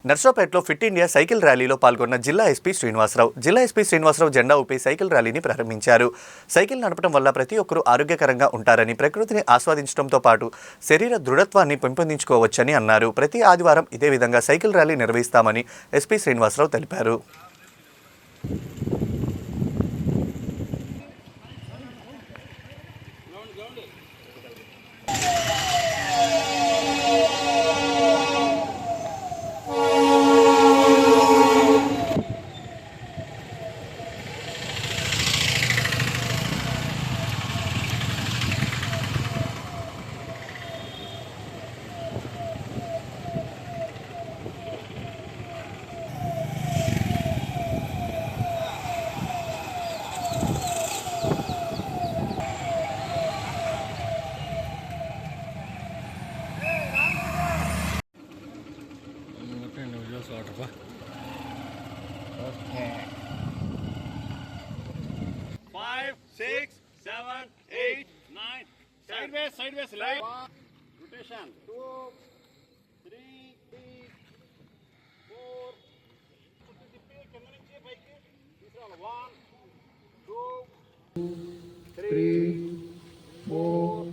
నర్సాపేటలో fit India cycle ర్యాలీలో పాల్గొన్న జిల్లా ఎస్పీ శ్రీనివాసరావు జెండా ఊపి సైకిల్ ర్యాలీని ప్రారంభించారు. సైకిల్ నడపడం వల్ల ప్రతి ఒక్కరూ ఆరోగ్యకరంగా ఉంటారని, ప్రకృతిని ఆస్వాదించడంతో పాటు శరీర దృఢత్వాన్ని పెంపొందించుకోవచ్చని అన్నారు. ప్రతి ఆదివారం ఇదే విధంగా సైకిల్ ర్యాలీ నిర్వహిస్తామని ఎస్పీ శ్రీనివాసరావు తెలిపారు. Okay. 5, 6, 7, 8, 9. Sideways, right. Rotation. 2, 3, 4. One, 2, 3, 4,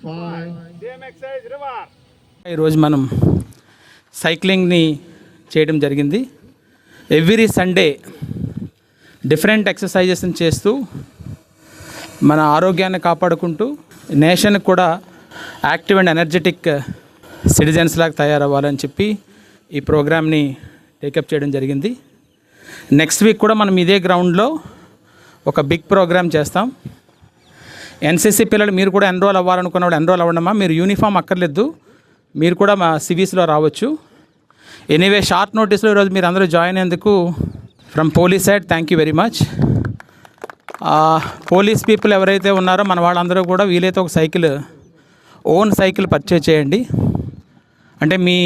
5. Same exercise. Reverse. ఈరోజు మనం సైక్లింగ్ని చేయడం జరిగింది. ఎవ్రీ సండే డిఫరెంట్ ఎక్సర్సైజెస్ని చేస్తూ మన ఆరోగ్యాన్ని కాపాడుకుంటూ నేషన్కి కూడా యాక్టివ్ అండ్ ఎనర్జెటిక్ సిటిజన్స్ లాగా తయారవ్వాలని చెప్పి ఈ ప్రోగ్రామ్ని టేకప్ చేయడం జరిగింది. నెక్స్ట్ వీక్ కూడా మనం ఇదే గ్రౌండ్లో ఒక బిగ్ ప్రోగ్రామ్ చేస్తాం. ఎన్సీసీ పిల్లలు మీరు కూడా ఎన్రోల్ అవ్వాలనుకున్నప్పుడు ఎన్రోల్ అవ్వడమా, మీరు యూనిఫామ్ అక్కర్లేదు, మీరు కూడా మా సివిస్లో రావచ్చు. ఎనీవే షార్ట్ నోటీస్లో ఈరోజు మీరు అందరూ జాయిన్ అయ్యేందుకు from police side thank you very much. Police people ఎవరైతే ఉన్నారో మన వాళ్ళందరూ కూడా వీలైతే ఒక ఓన్ సైకిల్ పర్చేజ్ చేయండి. అంటే మీ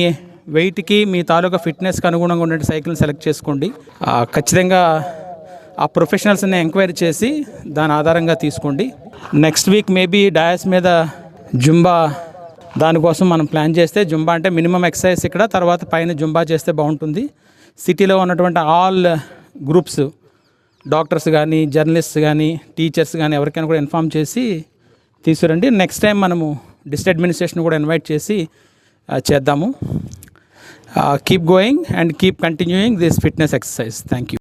వెయిట్కి మీ తాలూకా ఫిట్నెస్కి అనుగుణంగా ఉండే సైకిల్ని సెలెక్ట్ చేసుకోండి. ఖచ్చితంగా ఆ ప్రొఫెషనల్స్ని ఎంక్వైరీ చేసి దాని ఆధారంగా తీసుకోండి. నెక్స్ట్ వీక్ మేబీ డయాస్ మీద జుంబా దానికోసం మనం ప్లాన్ చేస్తే, జుంబా అంటే మినిమం ఎక్సర్సైజ్ ఇక్కడ, తర్వాత పైన జుంబా చేస్తే బాగుంటుంది. సిటీలో ఉన్నటువంటి ఆల్ గ్రూప్స్, డాక్టర్స్ కానీ, జర్నలిస్ట్స్ కానీ, టీచర్స్ కానీ ఎవరికైనా కూడా ఇన్ఫామ్ చేసి తీసుకురండి. నెక్స్ట్ టైం మనము డిస్ట్రిక్ట్ అడ్మినిస్ట్రేషన్ కూడా ఇన్వైట్ చేసి చేద్దాము. Keep going and keep continuing this fitness exercise. Thank you.